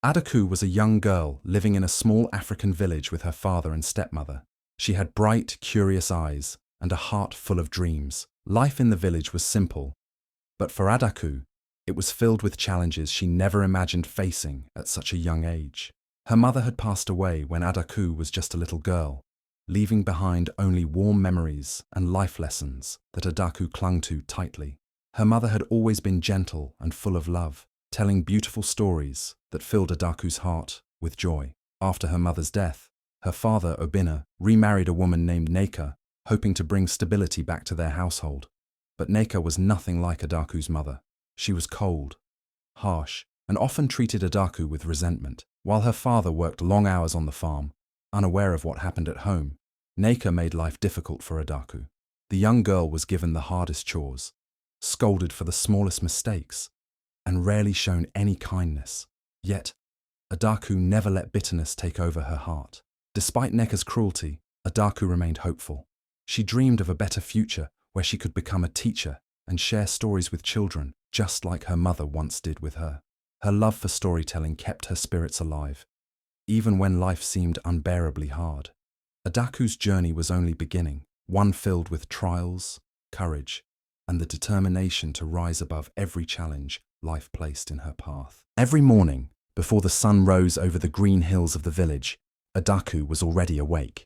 Adaku was a young girl living in a small African village with her father and stepmother. She had bright, curious eyes and a heart full of dreams. Life in the village was simple, but for Adaku, it was filled with challenges she never imagined facing at such a young age. Her mother had passed away when Adaku was just a little girl, leaving behind only warm memories and life lessons that Adaku clung to tightly. Her mother had always been gentle and full of love, telling beautiful stories that filled Adaku's heart with joy. After her mother's death, her father, Obinna, remarried a woman named Neka, hoping to bring stability back to their household. But Neka was nothing like Adaku's mother. She was cold, harsh, and often treated Adaku with resentment. While her father worked long hours on the farm, unaware of what happened at home, Neka made life difficult for Adaku. The young girl was given the hardest chores, scolded for the smallest mistakes, and rarely shown any kindness. Yet, Adaku never let bitterness take over her heart. Despite Neka's cruelty, Adaku remained hopeful. She dreamed of a better future where she could become a teacher and share stories with children, just like her mother once did with her. Her love for storytelling kept her spirits alive, even when life seemed unbearably hard. Adaku's journey was only beginning, one filled with trials, courage, and the determination to rise above every challenge life placed in her path. Every morning, before the sun rose over the green hills of the village, Adaku was already awake.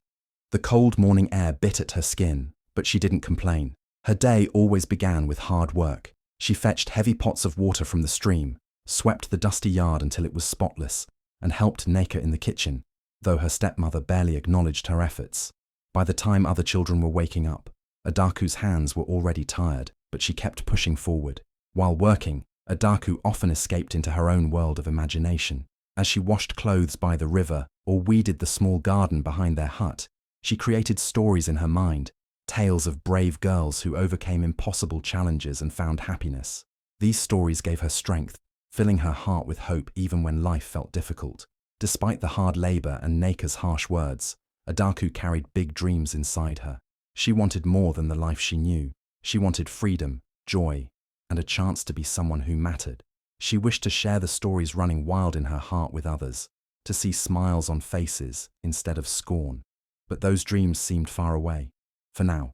The cold morning air bit at her skin, but she didn't complain. Her day always began with hard work. She fetched heavy pots of water from the stream, swept the dusty yard until it was spotless, and helped Neka in the kitchen, though her stepmother barely acknowledged her efforts. By the time other children were waking up, Adaku's hands were already tired, but she kept pushing forward. While working, Adaku often escaped into her own world of imagination. As she washed clothes by the river or weeded the small garden behind their hut, she created stories in her mind, tales of brave girls who overcame impossible challenges and found happiness. These stories gave her strength, filling her heart with hope even when life felt difficult. Despite the hard labor and Neka's harsh words, Adaku carried big dreams inside her. She wanted more than the life she knew. She wanted freedom, joy, and a chance to be someone who mattered. She wished to share the stories running wild in her heart with others, to see smiles on faces instead of scorn. But those dreams seemed far away. For now,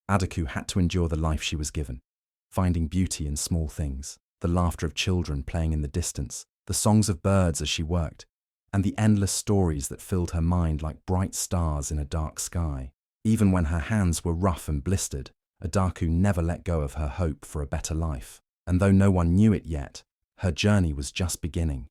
Adaku had to endure the life she was given, finding beauty in small things, the laughter of children playing in the distance, the songs of birds as she worked, and the endless stories that filled her mind like bright stars in a dark sky. Even when her hands were rough and blistered, Adaku never let go of her hope for a better life. And though no one knew it yet, her journey was just beginning.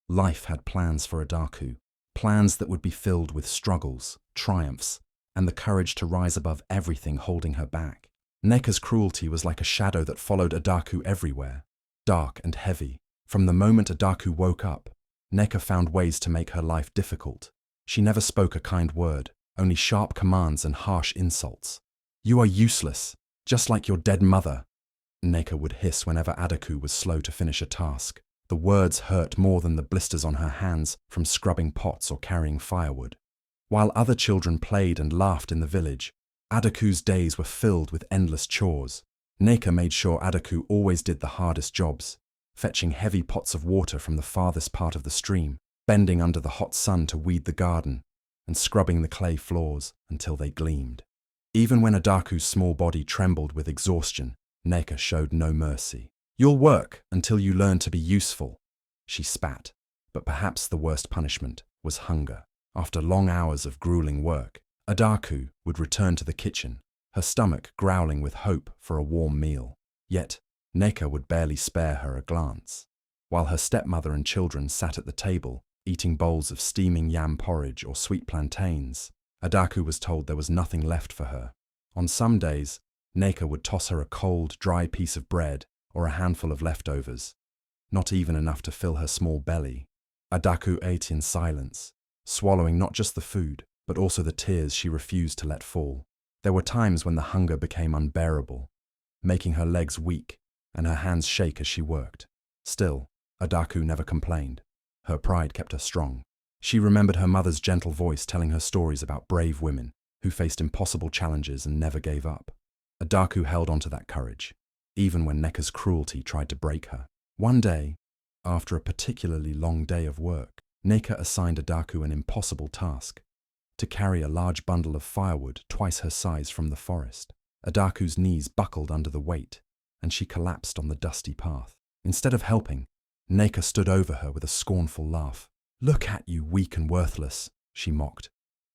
Life had plans for Adaku, plans that would be filled with struggles, triumphs, and the courage to rise above everything holding her back. Neka's cruelty was like a shadow that followed Adaku everywhere, dark and heavy. From the moment Adaku woke up, Neka found ways to make her life difficult. She never spoke a kind word, only sharp commands and harsh insults. "You are useless, just like your dead mother," Neka would hiss whenever Adaku was slow to finish a task. The words hurt more than the blisters on her hands from scrubbing pots or carrying firewood. While other children played and laughed in the village, Adaku's days were filled with endless chores. Neka made sure Adaku always did the hardest jobs, fetching heavy pots of water from the farthest part of the stream, bending under the hot sun to weed the garden, and scrubbing the clay floors until they gleamed. Even when Adaku's small body trembled with exhaustion, Neka showed no mercy. "You'll work until you learn to be useful," she spat. But perhaps the worst punishment was hunger. After long hours of grueling work, Adaku would return to the kitchen, her stomach growling with hope for a warm meal. Yet, Neka would barely spare her a glance. While her stepmother and children sat at the table, eating bowls of steaming yam porridge or sweet plantains, Adaku was told there was nothing left for her. On some days, Neka would toss her a cold, dry piece of bread or a handful of leftovers, not even enough to fill her small belly. Adaku ate in silence, swallowing not just the food, but also the tears she refused to let fall. There were times when the hunger became unbearable, making her legs weak and her hands shake as she worked. Still, Adaku never complained. Her pride kept her strong. She remembered her mother's gentle voice telling her stories about brave women who faced impossible challenges and never gave up. Adaku held on to that courage, even when Neka's cruelty tried to break her. One day, after a particularly long day of work, Neka assigned Adaku an impossible task: to carry a large bundle of firewood twice her size from the forest. Adaku's knees buckled under the weight, and she collapsed on the dusty path. Instead of helping, Neka stood over her with a scornful laugh. "Look at you, weak and worthless," she mocked.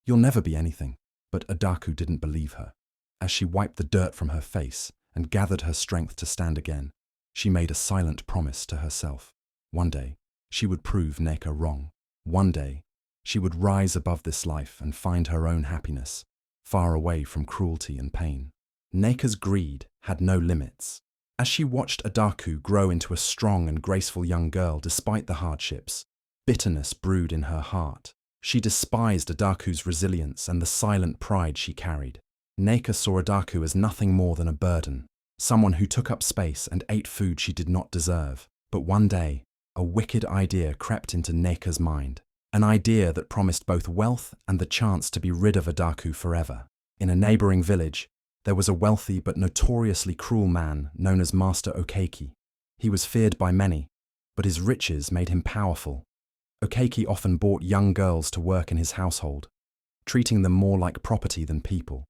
"You'll never be anything." But Adaku didn't believe her. As she wiped the dirt from her face and gathered her strength to stand again, she made a silent promise to herself. One day, she would prove Neka wrong. One day, she would rise above this life and find her own happiness, far away from cruelty and pain. Neka's greed had no limits. As she watched Adaku grow into a strong and graceful young girl despite the hardships, bitterness brewed in her heart. She despised Adaku's resilience and the silent pride she carried. Neka saw Adaku as nothing more than a burden, someone who took up space and ate food she did not deserve. But one day, a wicked idea crept into Neka's mind, an idea that promised both wealth and the chance to be rid of Adaku forever. In a neighboring village, there was a wealthy but notoriously cruel man known as Master Okeke. He was feared by many, but his riches made him powerful. Okeke often bought young girls to work in his household, treating them more like property than people.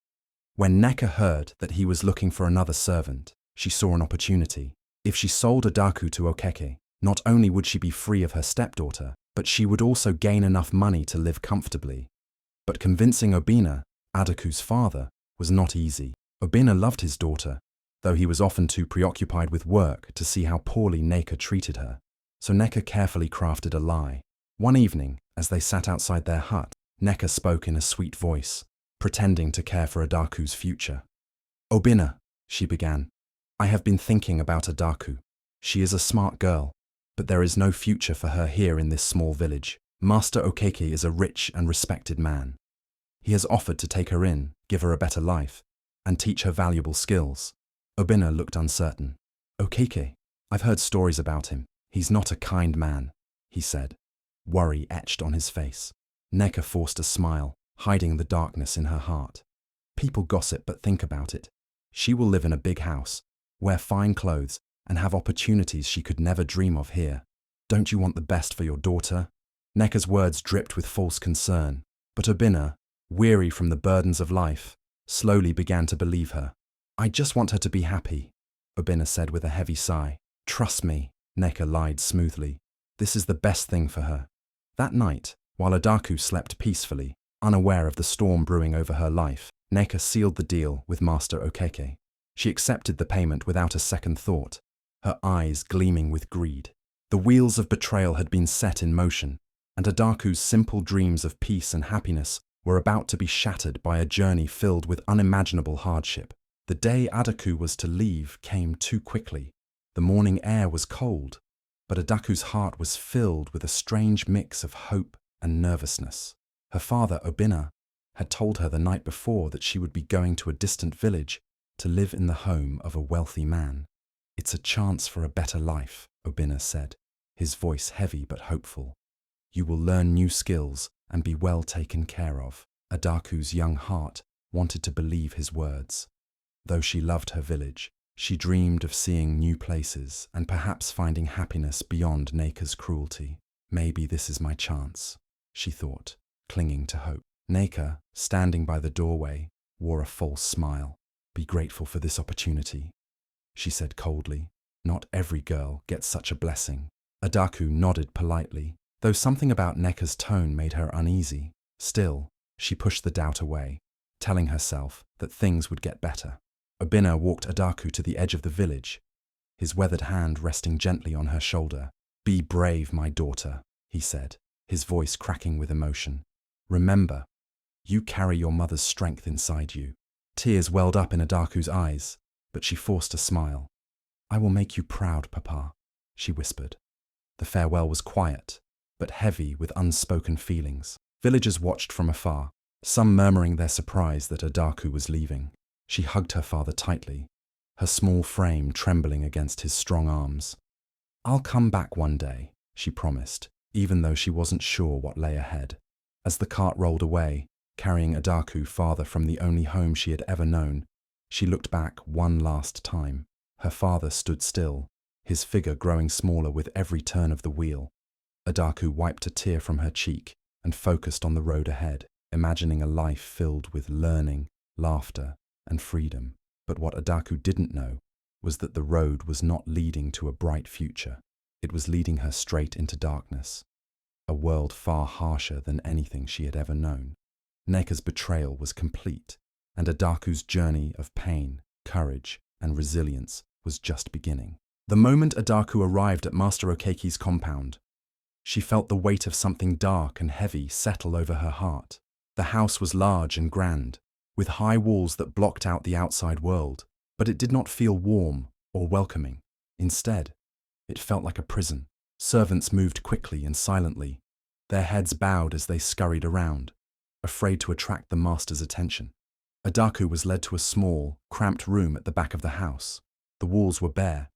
When Neka heard that he was looking for another servant, she saw an opportunity. If she sold Adaku to Okeke, not only would she be free of her stepdaughter, but she would also gain enough money to live comfortably. But convincing Obinna, Adaku's father, was not easy. Obinna loved his daughter, though he was often too preoccupied with work to see how poorly Neka treated her. So Neka carefully crafted a lie. One evening, as they sat outside their hut, Neka spoke in a sweet voice, pretending to care for Adaku's future. "Obinna," she began, "I have been thinking about Adaku. She is a smart girl, but there is no future for her here in this small village. Master Okeke is a rich and respected man. He has offered to take her in, give her a better life, and teach her valuable skills." Obinna looked uncertain. "Okeke, I've heard stories about him. He's not a kind man," he said, worry etched on his face. Neka forced a smile, hiding the darkness in her heart. "People gossip, but think about it. She will live in a big house, wear fine clothes, and have opportunities she could never dream of here. Don't you want the best for your daughter?" Neka's words dripped with false concern, but Obinna, weary from the burdens of life, slowly began to believe her. "I just want her to be happy," Obinna said with a heavy sigh. "Trust me," Neka lied smoothly. "This is the best thing for her." That night, while Adaku slept peacefully, unaware of the storm brewing over her life, Neka sealed the deal with Master Okeke. She accepted the payment without a second thought, her eyes gleaming with greed. The wheels of betrayal had been set in motion, and Adaku's simple dreams of peace and happiness were about to be shattered by a journey filled with unimaginable hardship. The day Adaku was to leave came too quickly. The morning air was cold, but Adaku's heart was filled with a strange mix of hope and nervousness. Her father, Obinna, had told her the night before that she would be going to a distant village to live in the home of a wealthy man. "It's a chance for a better life," Obinna said, his voice heavy but hopeful. "You will learn new skills and be well taken care of." Adaku's young heart wanted to believe his words. Though she loved her village, she dreamed of seeing new places and perhaps finding happiness beyond Neka's cruelty. "Maybe this is my chance," she thought, clinging to hope. Neka, standing by the doorway, wore a false smile. "Be grateful for this opportunity," she said coldly. "Not every girl gets such a blessing." Adaku nodded politely, though something about Neka's tone made her uneasy. Still, she pushed the doubt away, telling herself that things would get better. Obinna walked Adaku to the edge of the village, his weathered hand resting gently on her shoulder. "Be brave, my daughter," he said, his voice cracking with emotion. "Remember, you carry your mother's strength inside you." Tears welled up in Adaku's eyes, but she forced a smile. "I will make you proud, Papa," she whispered. The farewell was quiet, but heavy with unspoken feelings. Villagers watched from afar, some murmuring their surprise that Adaku was leaving. She hugged her father tightly, her small frame trembling against his strong arms. "I'll come back one day," she promised, even though she wasn't sure what lay ahead. As the cart rolled away, carrying Adaku farther from the only home she had ever known, she looked back one last time. Her father stood still, his figure growing smaller with every turn of the wheel. Adaku wiped a tear from her cheek and focused on the road ahead, imagining a life filled with learning, laughter, and freedom. But what Adaku didn't know was that the road was not leading to a bright future. It was leading her straight into darkness, a world far harsher than anything she had ever known. Nneka's betrayal was complete, and Adaku's journey of pain, courage, and resilience was just beginning. The moment Adaku arrived at Master Okeki's compound, she felt the weight of something dark and heavy settle over her heart. The house was large and grand, with high walls that blocked out the outside world, but it did not feel warm or welcoming. Instead, it felt like a prison. Servants moved quickly and silently, their heads bowed as they scurried around, afraid to attract the master's attention. Adaku was led to a small, cramped room at the back of the house. The walls were bare,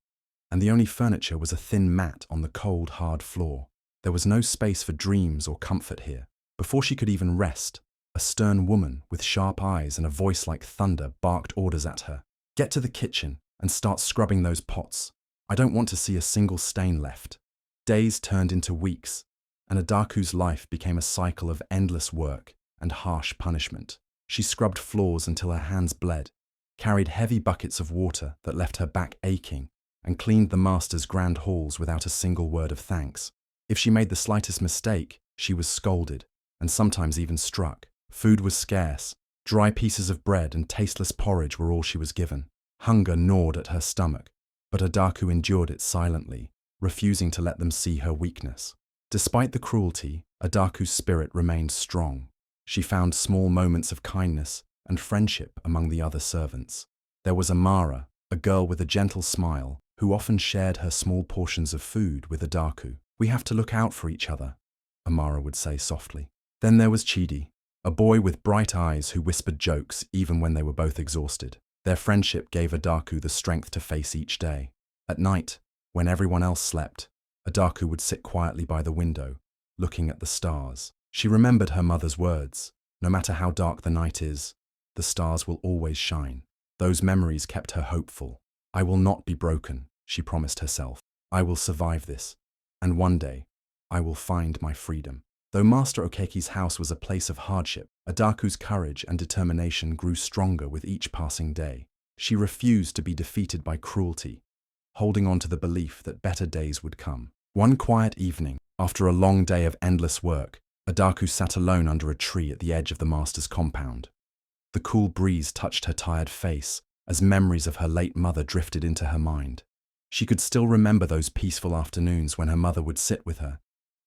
and the only furniture was a thin mat on the cold, hard floor. There was no space for dreams or comfort here. Before she could even rest, a stern woman with sharp eyes and a voice like thunder barked orders at her. "Get to the kitchen and start scrubbing those pots. I don't want to see a single stain left." Days turned into weeks, and Adaku's life became a cycle of endless work and harsh punishment. She scrubbed floors until her hands bled, carried heavy buckets of water that left her back aching, and cleaned the master's grand halls without a single word of thanks. If she made the slightest mistake, she was scolded, and sometimes even struck. Food was scarce. Dry pieces of bread and tasteless porridge were all she was given. Hunger gnawed at her stomach, but Adaku endured it silently, refusing to let them see her weakness. Despite the cruelty, Adaku's spirit remained strong. She found small moments of kindness and friendship among the other servants. There was Amara, a girl with a gentle smile, who often shared her small portions of food with Adaku. "We have to look out for each other," Amara would say softly. Then there was Chidi, a boy with bright eyes who whispered jokes even when they were both exhausted. Their friendship gave Adaku the strength to face each day. At night, when everyone else slept, Adaku would sit quietly by the window, looking at the stars. She remembered her mother's words, "No matter how dark the night is, the stars will always shine." Those memories kept her hopeful. "I will not be broken," she promised herself. "I will survive this, and one day, I will find my freedom." Though Master Okeki's house was a place of hardship, Adaku's courage and determination grew stronger with each passing day. She refused to be defeated by cruelty, holding on to the belief that better days would come. One quiet evening, after a long day of endless work, Adaku sat alone under a tree at the edge of the master's compound. The cool breeze touched her tired face as memories of her late mother drifted into her mind. She could still remember those peaceful afternoons when her mother would sit with her,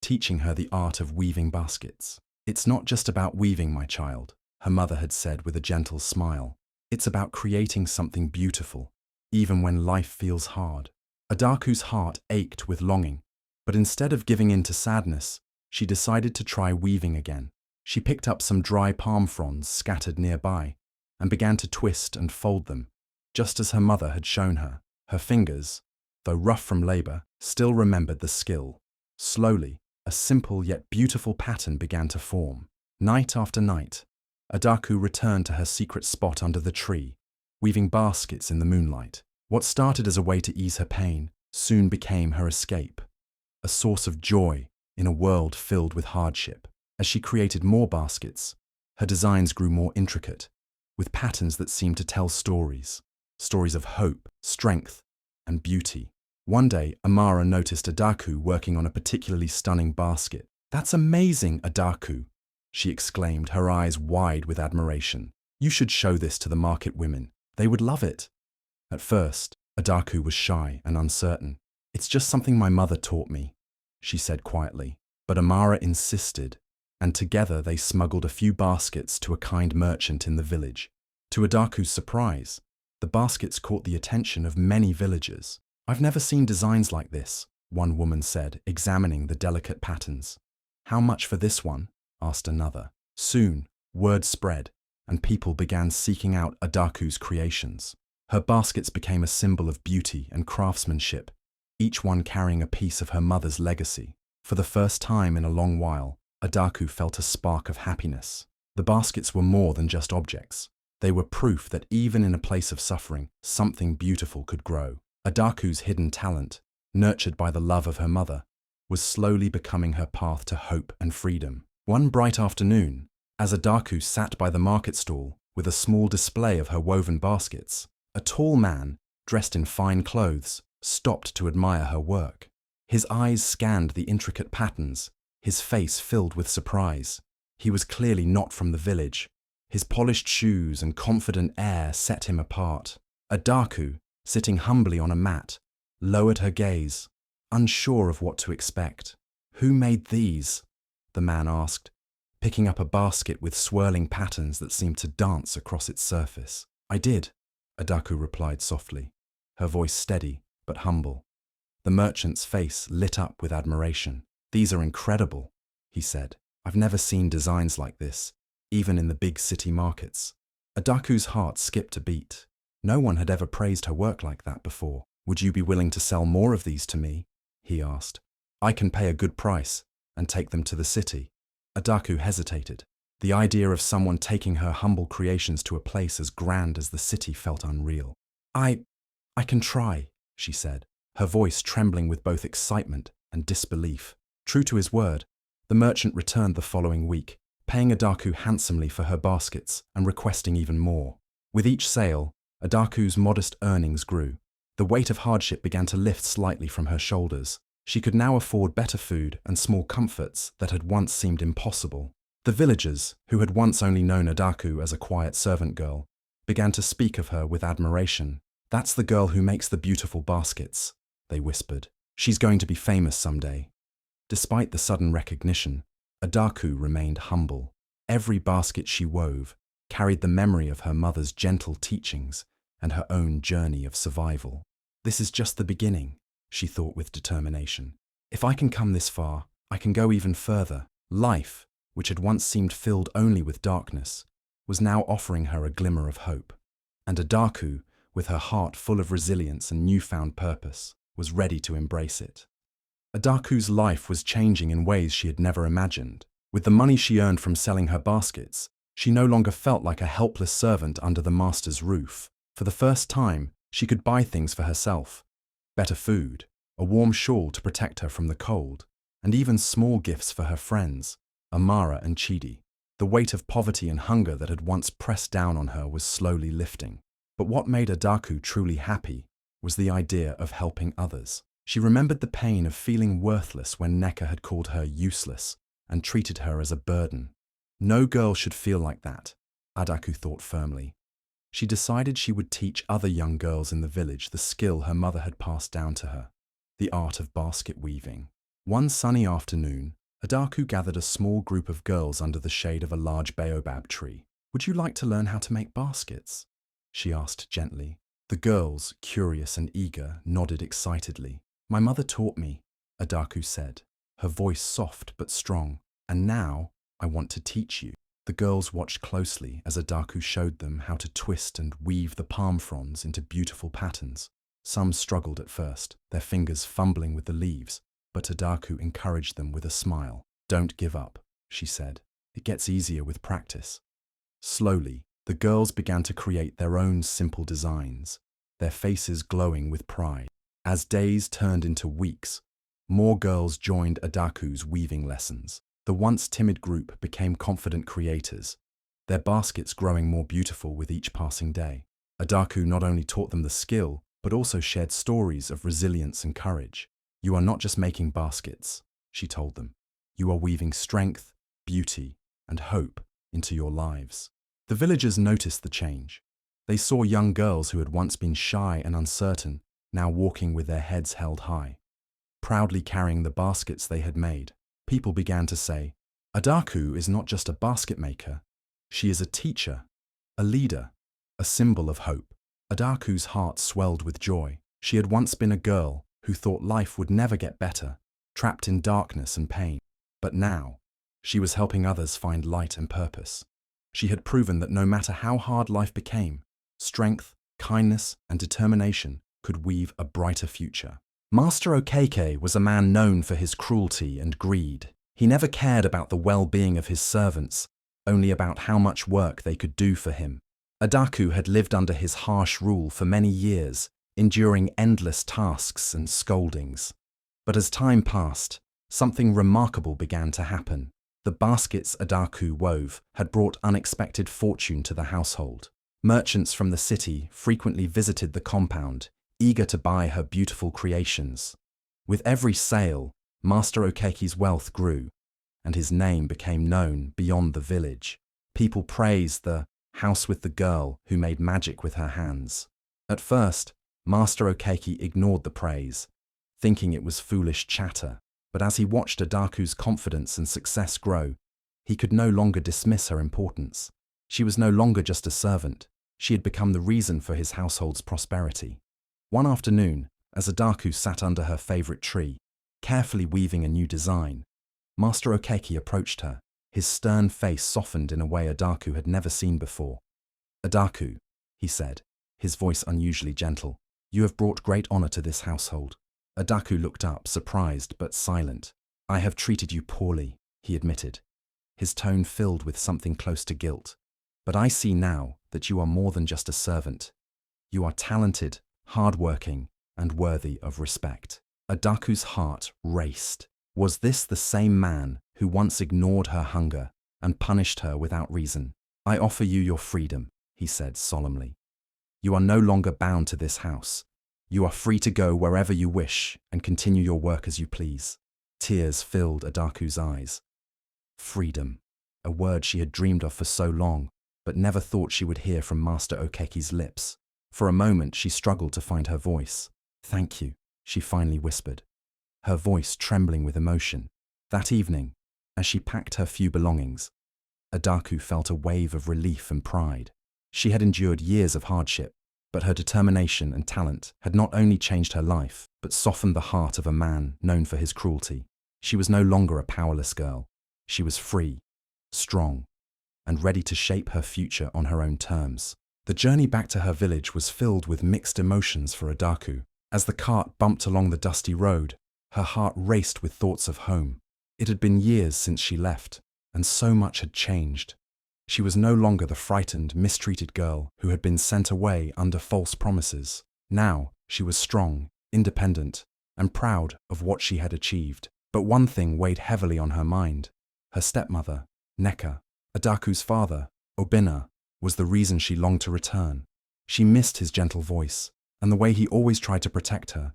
teaching her the art of weaving baskets. "It's not just about weaving, my child," her mother had said with a gentle smile. "It's about creating something beautiful, even when life feels hard." Adaku's heart ached with longing, but instead of giving in to sadness, she decided to try weaving again. She picked up some dry palm fronds scattered nearby and began to twist and fold them, just as her mother had shown her. Her fingers, though rough from labor, still remembered the skill. Slowly, a simple yet beautiful pattern began to form. Night after night, Adaku returned to her secret spot under the tree, weaving baskets in the moonlight. What started as a way to ease her pain soon became her escape, a source of joy in a world filled with hardship. As she created more baskets, her designs grew more intricate, with patterns that seemed to tell stories of hope, strength, and beauty. One day, Amara noticed Adaku working on a particularly stunning basket. "That's amazing, Adaku," she exclaimed, her eyes wide with admiration. "You should show this to the market women. They would love it." At first, Adaku was shy and uncertain. "It's just something my mother taught me," she said quietly. But Amara insisted, and together they smuggled a few baskets to a kind merchant in the village. To Adaku's surprise, the baskets caught the attention of many villagers. "I've never seen designs like this," one woman said, examining the delicate patterns. "How much for this one?" asked another. Soon, word spread, and people began seeking out Adaku's creations. Her baskets became a symbol of beauty and craftsmanship, each one carrying a piece of her mother's legacy. For the first time in a long while, Adaku felt a spark of happiness. The baskets were more than just objects. They were proof that even in a place of suffering, something beautiful could grow. Adaku's hidden talent nurtured by the love of her mother, was slowly becoming her path to hope and freedom. One bright afternoon, as Adaku sat by the market stall with a small display of her woven baskets, a tall man, dressed in fine clothes, stopped to admire her work. His eyes scanned the intricate patterns, his face filled with surprise. He was clearly not from the village. His polished shoes and confident air set him apart. Adaku, sitting humbly on a mat, lowered her gaze, unsure of what to expect. "Who made these?" the man asked, picking up a basket with swirling patterns that seemed to dance across its surface. "I did," Adaku replied softly, her voice steady but humble. The merchant's face lit up with admiration. "These are incredible," he said. "I've never seen designs like this, even in the big city markets." Adaku's heart skipped a beat. No one had ever praised her work like that before. "Would you be willing to sell more of these to me?" he asked. "I can pay a good price and take them to the city." Adaku hesitated. The idea of someone taking her humble creations to a place as grand as the city felt unreal. I can try," she said, her voice trembling with both excitement and disbelief. True to his word, the merchant returned the following week, paying Adaku handsomely for her baskets and requesting even more. With each sale, Adaku's modest earnings grew. The weight of hardship began to lift slightly from her shoulders. She could now afford better food and small comforts that had once seemed impossible. The villagers, who had once only known Adaku as a quiet servant girl, began to speak of her with admiration. "That's the girl who makes the beautiful baskets," they whispered. "She's going to be famous someday." Despite the sudden recognition, Adaku remained humble. Every basket she wove carried the memory of her mother's gentle teachings and her own journey of survival. "This is just the beginning," she thought with determination. "If I can come this far, I can go even further." Life, which had once seemed filled only with darkness, was now offering her a glimmer of hope. And Adaku, with her heart full of resilience and newfound purpose, was ready to embrace it. Adaku's life was changing in ways she had never imagined. With the money she earned from selling her baskets, she no longer felt like a helpless servant under the master's roof. For the first time, she could buy things for herself: better food, a warm shawl to protect her from the cold, and even small gifts for her friends, Amara and Chidi. The weight of poverty and hunger that had once pressed down on her was slowly lifting. But what made Adaku truly happy was the idea of helping others. She remembered the pain of feeling worthless when Neka had called her useless and treated her as a burden. No girl should feel like that, Adaku thought firmly. She decided she would teach other young girls in the village the skill her mother had passed down to her, the art of basket weaving. One sunny afternoon, Adaku gathered a small group of girls under the shade of a large baobab tree. "Would you like to learn how to make baskets?" she asked gently. The girls, curious and eager, nodded excitedly. "My mother taught me," Adaku said, her voice soft but strong. "And now I want to teach you." The girls watched closely as Adaku showed them how to twist and weave the palm fronds into beautiful patterns. Some struggled at first, their fingers fumbling with the leaves, but Adaku encouraged them with a smile. "Don't give up," she said. "It gets easier with practice." Slowly, the girls began to create their own simple designs, their faces glowing with pride. As days turned into weeks, more girls joined Adaku's weaving lessons. The once timid group became confident creators, their baskets growing more beautiful with each passing day. Adaku not only taught them the skill, but also shared stories of resilience and courage. "You are not just making baskets," she told them. "You are weaving strength, beauty, and hope into your lives." The villagers noticed the change. They saw young girls who had once been shy and uncertain, now walking with their heads held high, proudly carrying the baskets they had made. People began to say, "Adaku is not just a basket maker. She is a teacher, a leader, a symbol of hope." Adaku's heart swelled with joy. She had once been a girl who thought life would never get better, trapped in darkness and pain. But now, she was helping others find light and purpose. She had proven that no matter how hard life became, strength, kindness, and determination could weave a brighter future. Master Okeke was a man known for his cruelty and greed. He never cared about the well-being of his servants, only about how much work they could do for him. Adaku had lived under his harsh rule for many years, enduring endless tasks and scoldings. But as time passed, something remarkable began to happen. The baskets Adaku wove had brought unexpected fortune to the household. Merchants from the city frequently visited the compound, eager to buy her beautiful creations. With every sale, Master Okeki's wealth grew, and his name became known beyond the village. People praised the house with the girl who made magic with her hands. At first, Master Okeki ignored the praise, thinking it was foolish chatter. But as he watched Adaku's confidence and success grow, he could no longer dismiss her importance. She was no longer just a servant. She had become the reason for his household's prosperity. One afternoon, as Adaku sat under her favorite tree, carefully weaving a new design, Master Okeki approached her. His stern face softened in a way Adaku had never seen before. "Adaku," he said, his voice unusually gentle, "you have brought great honor to this household." Adaku looked up, surprised but silent. "I have treated you poorly," he admitted, his tone filled with something close to guilt. "But I see now that you are more than just a servant. You are talented, hardworking, and worthy of respect." Adaku's heart raced. Was this the same man who once ignored her hunger and punished her without reason? "I offer you your freedom," he said solemnly. "You are no longer bound to this house. You are free to go wherever you wish and continue your work as you please." Tears filled Adaku's eyes. Freedom, a word she had dreamed of for so long, but never thought she would hear from Master Okeki's lips. For a moment she struggled to find her voice. "Thank you," she finally whispered, her voice trembling with emotion. That evening, as she packed her few belongings, Adaku felt a wave of relief and pride. She had endured years of hardship, but her determination and talent had not only changed her life, but softened the heart of a man known for his cruelty. She was no longer a powerless girl. She was free, strong, and ready to shape her future on her own terms. The journey back to her village was filled with mixed emotions for Adaku. As the cart bumped along the dusty road, her heart raced with thoughts of home. It had been years since she left, and so much had changed. She was no longer the frightened, mistreated girl who had been sent away under false promises. Now, she was strong, independent, and proud of what she had achieved. But one thing weighed heavily on her mind. Her stepmother, Neka, Adaku's father, Obinna, was the reason she longed to return. She missed his gentle voice, and the way he always tried to protect her,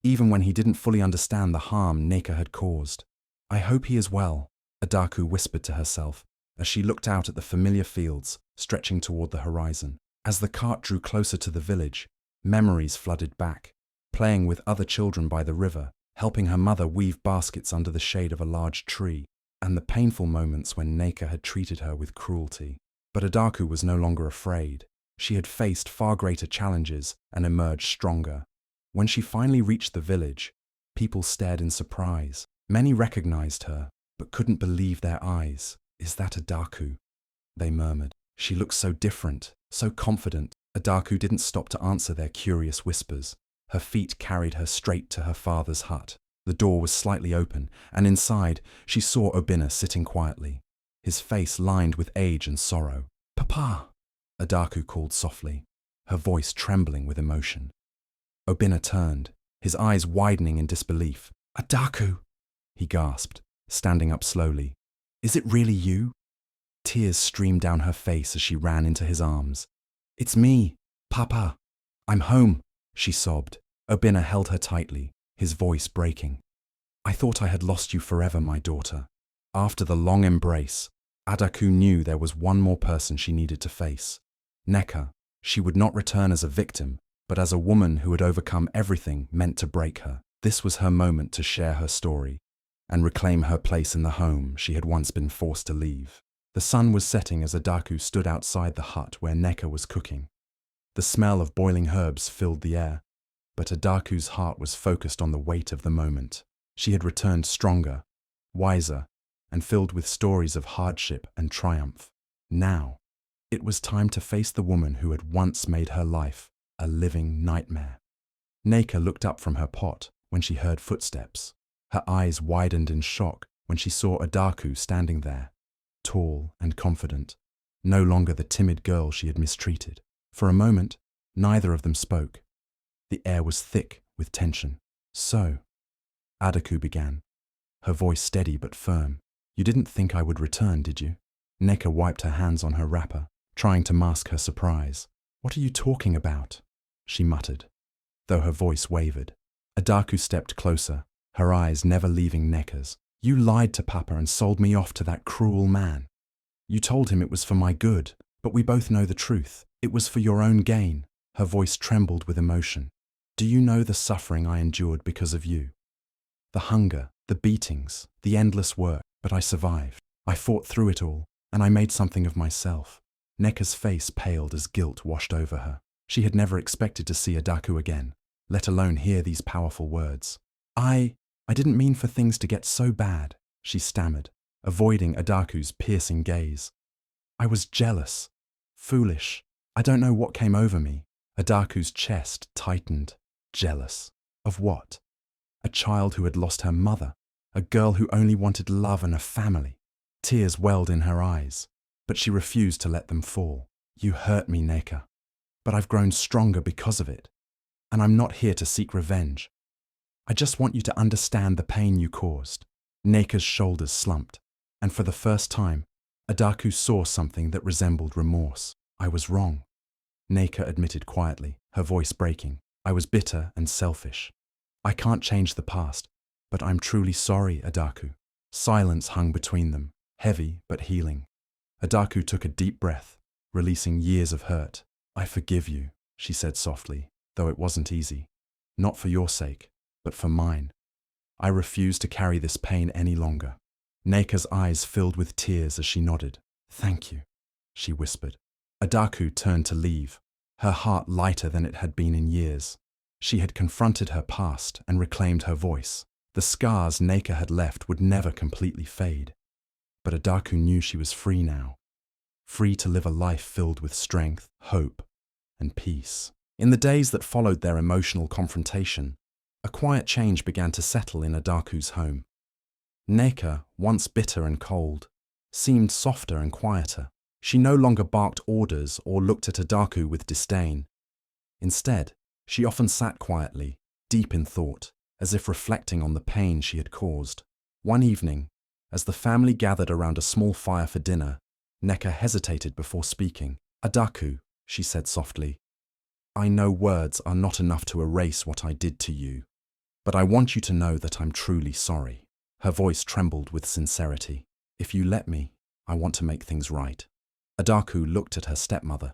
even when he didn't fully understand the harm Neka had caused. "I hope he is well," Adaku whispered to herself, as she looked out at the familiar fields stretching toward the horizon. As the cart drew closer to the village, memories flooded back, playing with other children by the river, helping her mother weave baskets under the shade of a large tree, and the painful moments when Neka had treated her with cruelty. But Adaku was no longer afraid. She had faced far greater challenges and emerged stronger. When she finally reached the village, people stared in surprise. Many recognized her, but couldn't believe their eyes. "Is that Adaku?" they murmured. "She looks so different, so confident." Adaku didn't stop to answer their curious whispers. Her feet carried her straight to her father's hut. The door was slightly open, and inside she saw Obinna sitting quietly, his face lined with age and sorrow. "Papa!" Adaku called softly, her voice trembling with emotion. Obinna turned, his eyes widening in disbelief. "Adaku!" he gasped, standing up slowly. "Is it really you?" Tears streamed down her face as she ran into his arms. "It's me, Papa. I'm home," she sobbed. Obinna held her tightly, his voice breaking. "I thought I had lost you forever, my daughter." After the long embrace, Adaku knew there was one more person she needed to face. Neka. She would not return as a victim, but as a woman who had overcome everything meant to break her. This was her moment to share her story and reclaim her place in the home she had once been forced to leave. The sun was setting as Adaku stood outside the hut where Neka was cooking. The smell of boiling herbs filled the air, but Adaku's heart was focused on the weight of the moment. She had returned stronger, wiser, and filled with stories of hardship and triumph. Now, it was time to face the woman who had once made her life a living nightmare. Neka looked up from her pot when she heard footsteps. Her eyes widened in shock when she saw Adaku standing there, tall and confident, no longer the timid girl she had mistreated. For a moment, neither of them spoke. The air was thick with tension. "So, Adaku began, her voice steady but firm. You didn't think I would return, did you? Neka wiped her hands on her wrapper, trying to mask her surprise. What are you talking about? She muttered, though her voice wavered. Adaku stepped closer, her eyes never leaving Neka's. You lied to Papa and sold me off to that cruel man. You told him it was for my good, but we both know the truth. It was for your own gain. Her voice trembled with emotion. Do you know the suffering I endured because of you? The hunger, the beatings, the endless work, but I survived. I fought through it all, and I made something of myself. Neka's face paled as guilt washed over her. She had never expected to see Adaku again, let alone hear these powerful words. I didn't mean for things to get so bad, she stammered, avoiding Adaku's piercing gaze. I was jealous, foolish. I don't know what came over me. Adaku's chest tightened. Jealous. Of what? A child who had lost her mother, a girl who only wanted love and a family. Tears welled in her eyes, but she refused to let them fall. You hurt me, Neka, but I've grown stronger because of it, and I'm not here to seek revenge. I just want you to understand the pain you caused. Neka's shoulders slumped, and for the first time, Adaku saw something that resembled remorse. I was wrong, Neka admitted quietly, her voice breaking. I was bitter and selfish. I can't change the past, but I'm truly sorry, Adaku. Silence hung between them, heavy but healing. Adaku took a deep breath, releasing years of hurt. I forgive you, she said softly, though it wasn't easy. Not for your sake, but for mine. I refuse to carry this pain any longer. Neka's eyes filled with tears as she nodded. Thank you, she whispered. Adaku turned to leave, her heart lighter than it had been in years. She had confronted her past and reclaimed her voice. The scars Neka had left would never completely fade. But Adaku knew she was free now. Free to live a life filled with strength, hope, and peace. In the days that followed their emotional confrontation, a quiet change began to settle in Adaku's home. Neka, once bitter and cold, seemed softer and quieter. She no longer barked orders or looked at Adaku with disdain. Instead, she often sat quietly, deep in thought, as if reflecting on the pain she had caused. One evening, as the family gathered around a small fire for dinner, Neka hesitated before speaking. Adaku, she said softly, I know words are not enough to erase what I did to you, but I want you to know that I'm truly sorry. Her voice trembled with sincerity. If you let me, I want to make things right. Adaku looked at her stepmother,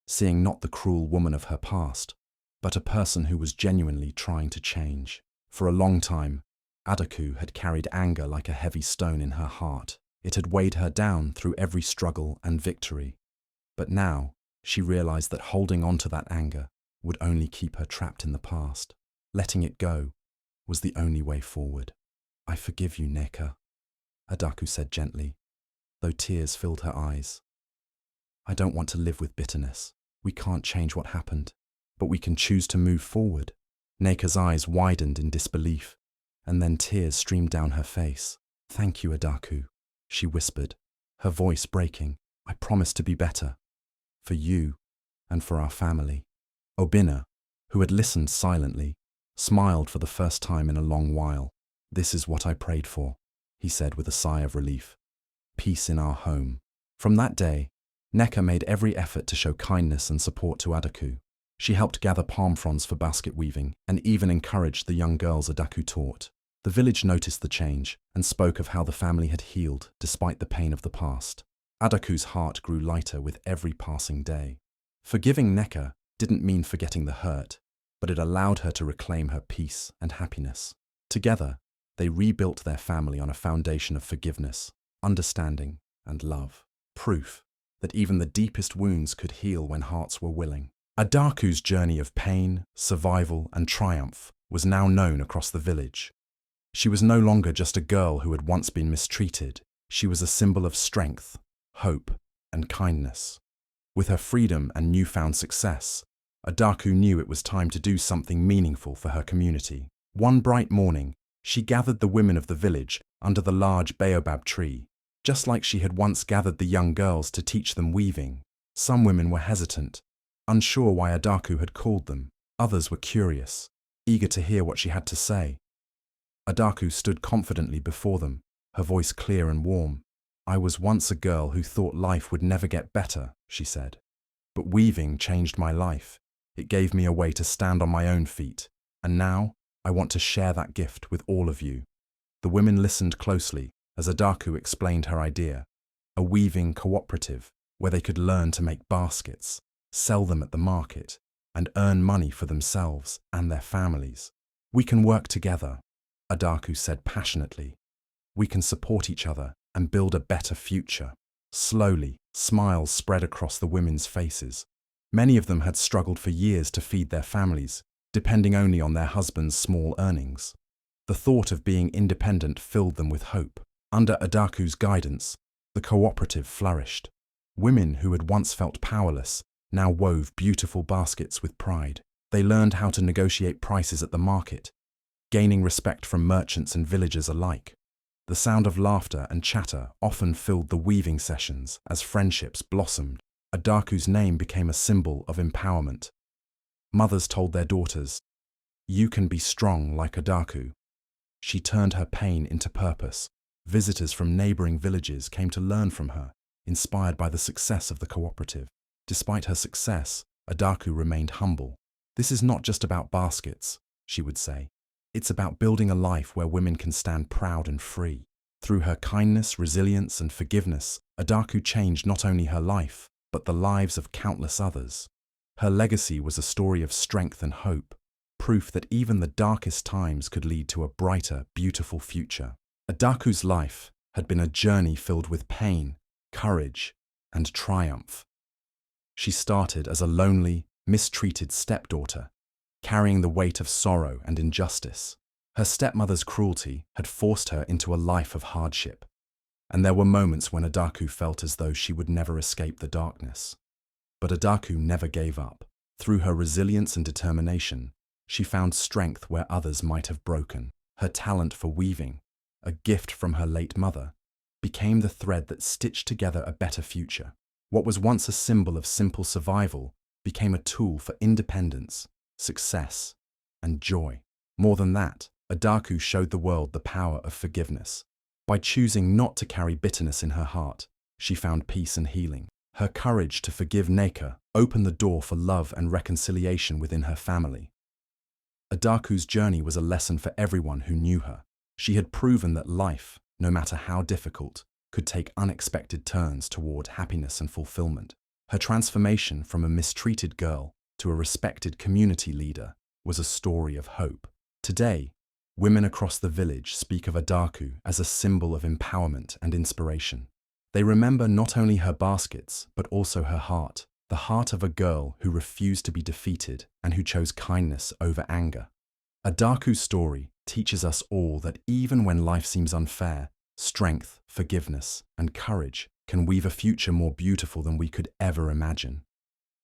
seeing not the cruel woman of her past, but a person who was genuinely trying to change. For a long time, Adaku had carried anger like a heavy stone in her heart. It had weighed her down through every struggle and victory. But now, she realized that holding on to that anger would only keep her trapped in the past. Letting it go was the only way forward. I forgive you, Neka, Adaku said gently, though tears filled her eyes. I don't want to live with bitterness. We can't change what happened, but we can choose to move forward. Neka's eyes widened in disbelief, and then tears streamed down her face. Thank you, Adaku, she whispered, her voice breaking. I promise to be better. For you and for our family. Obinna, who had listened silently, smiled for the first time in a long while. This is what I prayed for, he said with a sigh of relief. Peace in our home. From that day, Neka made every effort to show kindness and support to Adaku. She helped gather palm fronds for basket weaving and even encouraged the young girls Adaku taught. The village noticed the change and spoke of how the family had healed despite the pain of the past. Adaku's heart grew lighter with every passing day. Forgiving Neka didn't mean forgetting the hurt, but it allowed her to reclaim her peace and happiness. Together, they rebuilt their family on a foundation of forgiveness, understanding, and love. Proof that even the deepest wounds could heal when hearts were willing. Adaku's journey of pain, survival, and triumph was now known across the village. She was no longer just a girl who had once been mistreated. She was a symbol of strength, hope, and kindness. With her freedom and newfound success, Adaku knew it was time to do something meaningful for her community. One bright morning, she gathered the women of the village under the large baobab tree, just like she had once gathered the young girls to teach them weaving. Some women were hesitant, unsure why Adaku had called them. Others were curious, eager to hear what she had to say. Adaku stood confidently before them, her voice clear and warm. "I was once a girl who thought life would never get better," she said. "But weaving changed my life. It gave me a way to stand on my own feet. And now, I want to share that gift with all of you." The women listened closely as Adaku explained her idea, a weaving cooperative where they could learn to make baskets, sell them at the market, and earn money for themselves and their families. "We can work together," Adaku said passionately. "We can support each other and build a better future." Slowly, smiles spread across the women's faces. Many of them had struggled for years to feed their families, depending only on their husbands' small earnings. The thought of being independent filled them with hope. Under Adaku's guidance, the cooperative flourished. Women who had once felt powerless now wove beautiful baskets with pride. They learned how to negotiate prices at the market, gaining respect from merchants and villagers alike. The sound of laughter and chatter often filled the weaving sessions as friendships blossomed. Adaku's name became a symbol of empowerment. Mothers told their daughters, "You can be strong like Adaku." She turned her pain into purpose. Visitors from neighboring villages came to learn from her, inspired by the success of the cooperative. Despite her success, Adaku remained humble. "This is not just about baskets," she would say. "It's about building a life where women can stand proud and free." Through her kindness, resilience, and forgiveness, Adaku changed not only her life, but the lives of countless others. Her legacy was a story of strength and hope, proof that even the darkest times could lead to a brighter, beautiful future. Adaku's life had been a journey filled with pain, courage, and triumph. She started as a lonely, mistreated stepdaughter, carrying the weight of sorrow and injustice. Her stepmother's cruelty had forced her into a life of hardship, and there were moments when Adaku felt as though she would never escape the darkness. But Adaku never gave up. Through her resilience and determination, she found strength where others might have broken. Her talent for weaving, a gift from her late mother, became the thread that stitched together a better future. What was once a symbol of simple survival became a tool for independence, success, and joy. More than that, Adaku showed the world the power of forgiveness. By choosing not to carry bitterness in her heart, she found peace and healing. Her courage to forgive Neka opened the door for love and reconciliation within her family. Adaku's journey was a lesson for everyone who knew her. She had proven that life, no matter how difficult, could take unexpected turns toward happiness and fulfillment. Her transformation from a mistreated girl to a respected community leader was a story of hope. Today, women across the village speak of Adaku as a symbol of empowerment and inspiration. They remember not only her baskets, but also her heart, the heart of a girl who refused to be defeated and who chose kindness over anger. Adaku's story teaches us all that even when life seems unfair, strength, forgiveness, and courage can weave a future more beautiful than we could ever imagine.